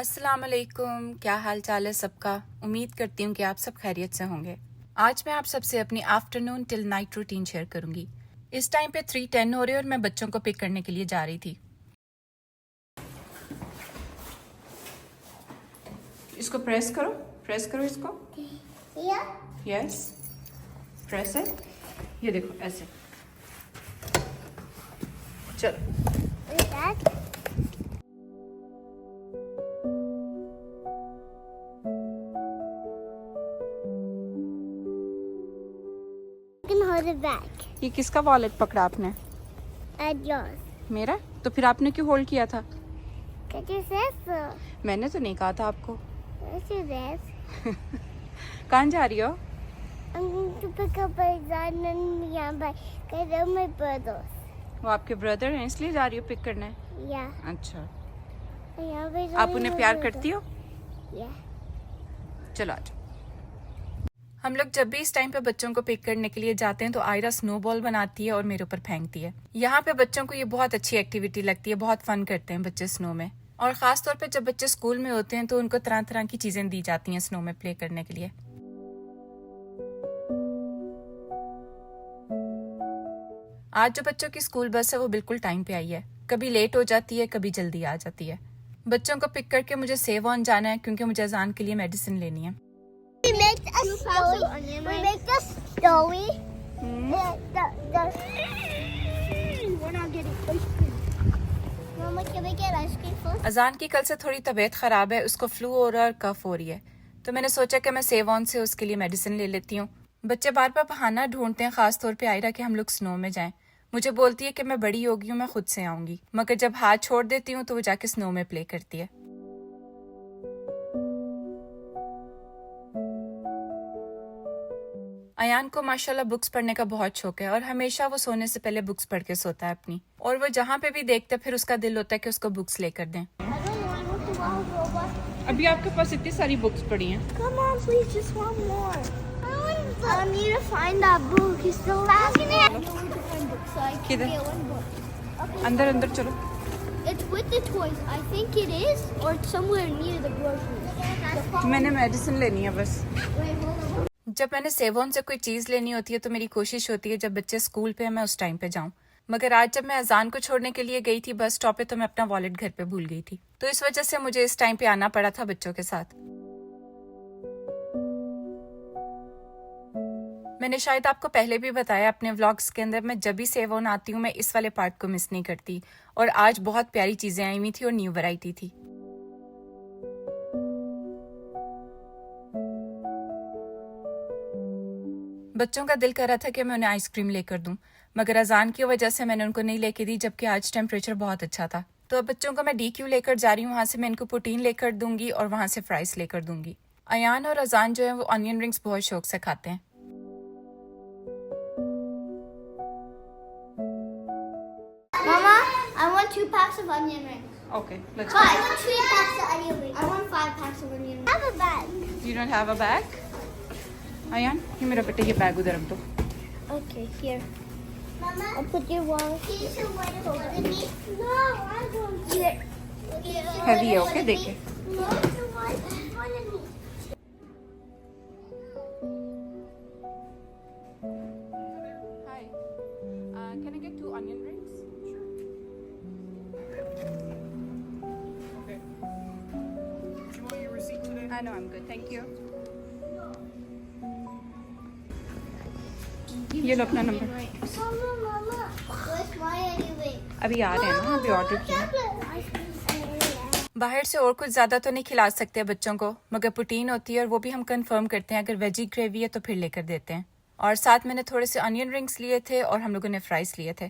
अस्सलाम वालेकुम, क्या हाल चाल है सबका। उम्मीद करती हूँ कि आप सब खैरियत से होंगे। आज मैं आप सबसे अपनी afternoon till night routine share करूंगी। इस टाइम पे 3:10 हो रहे और मैं बच्चों को पिक करने के लिए जा रही थी। इसको प्रेस करो इसको। यस, प्रेस है। ये देखो ऐसे। चलो back. ये किसका वॉलेट पकड़ा आपने? And yours. मेरा? तो फिर आपने क्यों होल्ड किया था? Because you said so. मैंने तो नहीं कहा था आपको। Yes, you did. कहाँ जा रही हो? I'm going to pick up my son and Yamba because they're my brothers. वो आपके ब्रदर हैं इसलिए जा रही हो पिक करने? Yeah. अच्छा, And Yamba is आप only उन्हें my प्यार brother. करती हो? Yeah. चलो आज हम लोग जब भी इस टाइम पे बच्चों को पिक करने के लिए जाते हैं तो आयरा स्नोबॉल बनाती है और मेरे ऊपर फेंकती है। यहाँ पे बच्चों को ये बहुत अच्छी एक्टिविटी लगती है, बहुत फन करते हैं बच्चे स्नो में। और खास तौर पे जब बच्चे स्कूल में होते हैं तो उनको तरह तरह की चीजें दी जाती हैं स्नो में प्ले करने के लिए। आज जो बच्चों की स्कूल बस है वो बिल्कुल टाइम पे आई है, कभी लेट हो जाती है कभी जल्दी आ जाती है। बच्चों को पिक करके मुझे सेव ऑन जाना है क्योंकि मुझे अजान के लिए मेडिसिन लेनी है। We make a story. We make a story. We're not getting ice cream. Mama, can we get ice cream first? अजान की कल से थोड़ी तबीयत खराब है, उसको फ्लू हो रहा है और कफ हो रही है, तो मैंने सोचा कि मैं सेव ऑन से उसके लिए मेडिसिन ले लेती हूँ। बच्चे बार बार बहाना ढूंढते हैं, खास तौर पे आयरा कि हम लोग स्नो में जाएं। मुझे बोलती है कि मैं बड़ी होगी हूँ, मैं खुद से आऊंगी, मगर जब हाथ छोड़ देती हूँ तो वो जाके स्नो में प्ले करती है। अयान को माशाल्लाह बुक्स पढ़ने का बहुत शौक है और हमेशा वो सोने से पहले बुक्स पढ़ के सोता है अपनी, और वो जहाँ पे भी देखता है फिर उसका दिल होता है कि उसको बुक्स लेकर दें। अभी आपके पास इतनी सारी बुक्स पड़ी हैं। Come on, please, just one more. I need to find that book. He's still asking it. I need to find books, so I can किधर? get one book. Okay. अंदर अंदर चलो। It's with the toys. I think it is, or it's somewhere near the grocery. मैंने medicine लेनी है बस। Wait, hold on. जब मैंने सेवोन से कोई चीज लेनी होती है तो मेरी कोशिश होती है जब बच्चे स्कूल पे हैं मैं उस टाइम पे जाऊं, मगर आज जब मैं अजान को छोड़ने के लिए गई थी बस स्टॉप पे तो मैं अपना वॉलेट घर पे भूल गई थी, तो इस वजह से मुझे इस टाइम पे आना पड़ा था बच्चों के साथ। मैंने शायद आपको पहले भी बताया अपने व्लॉग्स के अंदर, मैं जब भी सेवोन आती हूँ मैं इस वाले पार्ट को मिस नहीं करती, और आज बहुत प्यारी चीजें आई हुई थी और न्यू वैरायटी थी। बच्चों का दिल कर रहा था कि मैं उन्हें आइसक्रीम लेकर दूं, मगर अजान की वजह से मैंने उनको नहीं लेके दी, जबकि आज टेम्परेचर बहुत अच्छा था। तो अब बच्चों को मैं DQ लेकर जा रही हूँ, वहां से मैं इनको प्रोटीन लेकर दूंगी और वहां से फ्राइज लेकर दूंगी। अयान और अजान जो है वो ऑनियन रिंग्स बहुत शौक से खाते हैं। Mama, I want 2 packs of onion rings. Okay, let's I want 3 packs of onion rings. I want 5 packs of onion rings. I have a bag. You don't have a bag? Ayan, ये मेरा बेटा ये bag उधर रख दो। Okay, here. Mama, I'll put your wallet. Can you show what it's underneath? No, I don't. Here. Heavy है, okay देखे। No, it's the one underneath. Hi, can I get 2 onion rings? Okay. Do you want your receipt today? I know, I'm good, thank you. ये लो अपना number. Mama, where's my onion ring? अभी आ रहे हैं ना, अभी order किया। Chocolate. बाहर से और कुछ ज्यादा तो नहीं खिला सकते बच्चों को, मगर प्रोटीन होती है और वो भी हम कंफर्म करते हैं, अगर वेजी ग्रेवी है तो फिर लेकर देते हैं। और साथ मैंने थोड़े से अनियन रिंग्स लिए थे और हम लोगों ने फ्राइज लिए थे।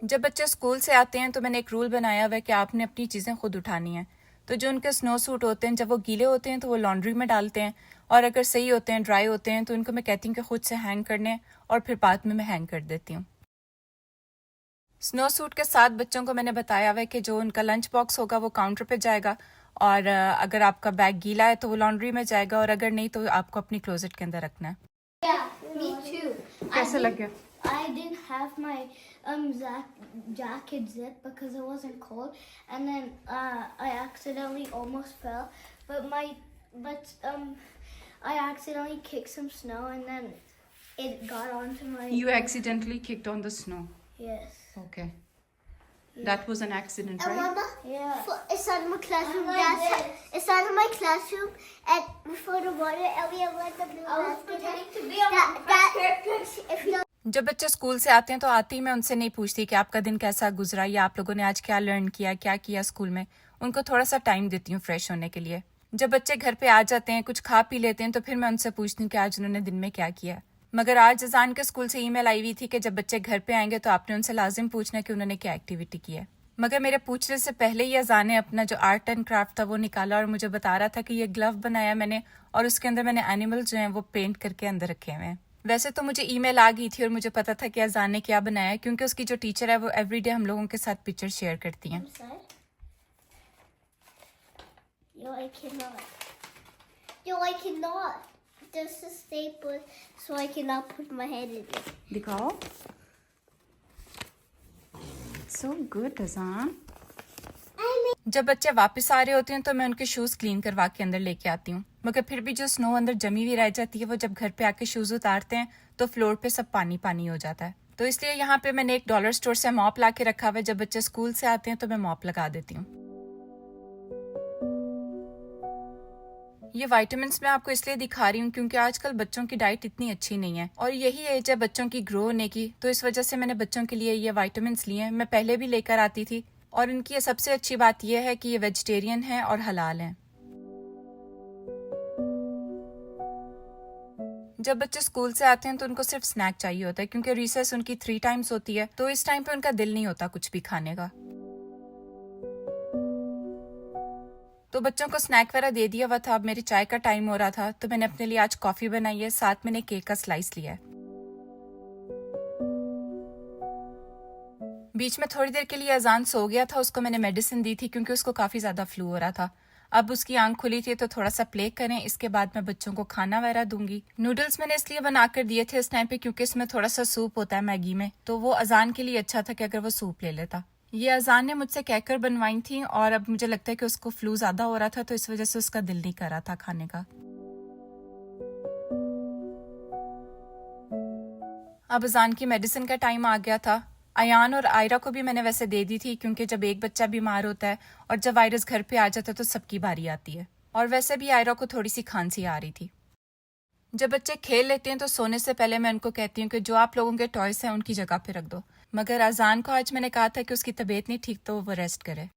जब बच्चे स्कूल से आते हैं तो मैंने एक रूल बनाया हुआ है कि आपने अपनी चीजें खुद उठानी है। तो जो उनके स्नो सूट होते हैं जब वो गीले होते हैं तो वो लॉन्ड्री में डालते हैं, और अगर सही होते हैं ड्राई होते हैं तो उनको मैं कहती हूँ कि खुद से हैंग करने, और फिर बाद में मैं हैंग कर देती हूँ। स्नो सूट के साथ बच्चों को मैंने बताया हुआ है कि जो उनका लंच बॉक्स होगा वो काउंटर पे जाएगा, और अगर आपका बैग गीला है तो वो लॉन्ड्री में जाएगा, और अगर नहीं तो आपको अपनी क्लोजेट के अंदर रखना है। Yeah, me too. कैसे लग गया? I didn't have my jacket zip because it wasn't cold, and then I accidentally almost fell, but I accidentally kicked some snow, and then it got onto my. You accidentally kicked on the snow. Yes. Okay. That was an accident, right? Mama, yeah. It's out of my classroom. It's out of my classroom, and before the water area was the blue. I was pretending to be if you. जब बच्चे school से आते हैं तो आते ही मैं उनसे नहीं पूछती कि आपका दिन कैसा गुजरा या आप लोगों ने आज क्या लर्न किया, क्या किया स्कूल में। उनको थोड़ा सा टाइम देती हूँ फ्रेश होने के लिए। जब बच्चे घर पे आ जाते हैं, कुछ खा पी लेते हैं, तो फिर मैं उनसे पूछती हूँ कि आज उन्होंने दिन में क्या किया। मगर आज अजान के स्कूल से ईमेल आई हुई थी कि जब बच्चे घर पे आएंगे तो आपने उनसे लाजिम पूछना कि उन्होंने क्या एक्टिविटी की है। मगर मेरे पूछने से पहले ही अजान ने अपना जो आर्ट एंड क्राफ्ट था वो निकाला और मुझे बता रहा था कि ये ग्लव बनाया मैंने और उसके अंदर मैंने एनिमल जो हैं वो पेंट करके अंदर रखे हुए हैं। वैसे तो मुझे ईमेल आ गई थी और मुझे पता था कि अजान ने क्या बनाया है, क्योंकि उसकी जो टीचर है वो एवरीडे हम लोगों के साथ पिक्चर शेयर करती हैं। I cannot. There's a staple, so I cannot put my head in it. दिखाओ। So good, अजान। जब बच्चे वापस आ रहे होते हैं तो मैं उनके शूज क्लीन करवा के अंदर लेके आती हूँ, मगर फिर भी जो स्नो अंदर जमी हुई रह जाती है वो जब घर पे आके शूज उतारते हैं तो फ्लोर पे सब पानी पानी हो जाता है। तो इसलिए यहाँ पे मैंने एक डॉलर स्टोर से मॉप ला के रखा हुआ है। जब बच्चे स्कूल से आते हैं तो मैं मॉप लगा देती हूँ। ये विटामिन्स मैं आपको इसलिए दिखा रही हूँ क्योंकि आजकल बच्चों की डाइट इतनी अच्छी नहीं है और यही एज है बच्चों की ग्रो होने की, तो इस वजह से मैंने बच्चों के लिए ये विटामिन्स लिए हैं। मैं पहले भी लेकर आती थी और इनकी ये सबसे अच्छी बात यह है कि ये वेजिटेरियन है और हलाल हैं। जब बच्चे स्कूल से आते हैं तो उनको सिर्फ स्नैक चाहिए होता है, क्योंकि रिसेस उनकी 3 टाइम्स होती है, तो इस टाइम पे उनका दिल नहीं होता कुछ भी खाने का। तो बच्चों को स्नैक वगैरह दे दिया हुआ था। अब मेरी चाय का टाइम हो रहा था तो मैंने अपने लिए आज कॉफी बनाई है, साथ मैंने केक का स्लाइस लिया है। बीच में थोड़ी देर के लिए अजान सो गया था, उसको मैंने मेडिसिन दी थी क्योंकि उसको काफी ज्यादा फ्लू हो रहा था। अब उसकी आंख खुली थी तो थोड़ा सा प्ले करें, इसके बाद मैं बच्चों को खाना वगैरह दूंगी। नूडल्स मैंने इसलिए बनाकर दिए थे इस टाइम पे क्योंकि इसमें थोड़ा सा सूप होता है मैगी में, तो वो अजान के लिए अच्छा था कि अगर वो सूप ले लेता। ये अजान ने मुझसे कहकर बनवाई थी और अब मुझे लगता है कि उसको फ्लू ज्यादा हो रहा था तो इस वजह से उसका दिल नहीं कर रहा था खाने का। अब अजान की मेडिसिन का टाइम आ गया था। अयान और आयरा को भी मैंने वैसे दे दी थी क्योंकि जब एक बच्चा बीमार होता है और जब वायरस घर पे आ जाता है तो सबकी बारी आती है। और वैसे भी आयरा को थोड़ी सी खांसी आ रही थी। जब बच्चे खेल लेते हैं तो सोने से पहले मैं उनको कहती हूँ कि जो आप लोगों के टॉयज हैं उनकी जगह पे रख दो, मगर अजान को आज मैंने कहा था कि उसकी तबीयत नहीं ठीक तो वो रेस्ट करे।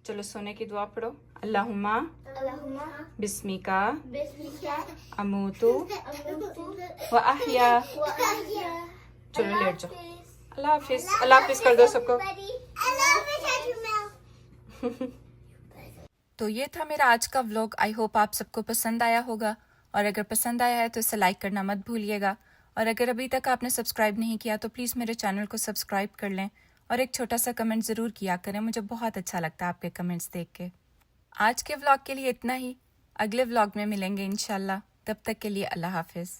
चलो सोने की दुआ पढ़ो। अल्लाहुम्मा बिस्मिका अमूतु व अहया। चलो लेट जाओ। अल्लाह हाफिज। अल्लाह हाफिज कर दो सबको। तो ये था मेरा आज का व्लॉग। आई होप आप सबको पसंद आया होगा, और अगर पसंद आया है तो इसे लाइक करना मत भूलिएगा। और अगर अभी तक आपने सब्सक्राइब नहीं किया तो प्लीज़ मेरे चैनल को सब्सक्राइब कर लें और एक छोटा सा कमेंट ज़रूर किया करें, मुझे बहुत अच्छा लगता है आपके कमेंट्स देख के। आज के व्लॉग के लिए इतना ही, अगले व्लॉग में मिलेंगे इंशाल्लाह। तब तक के लिए अल्लाह हाफिज़।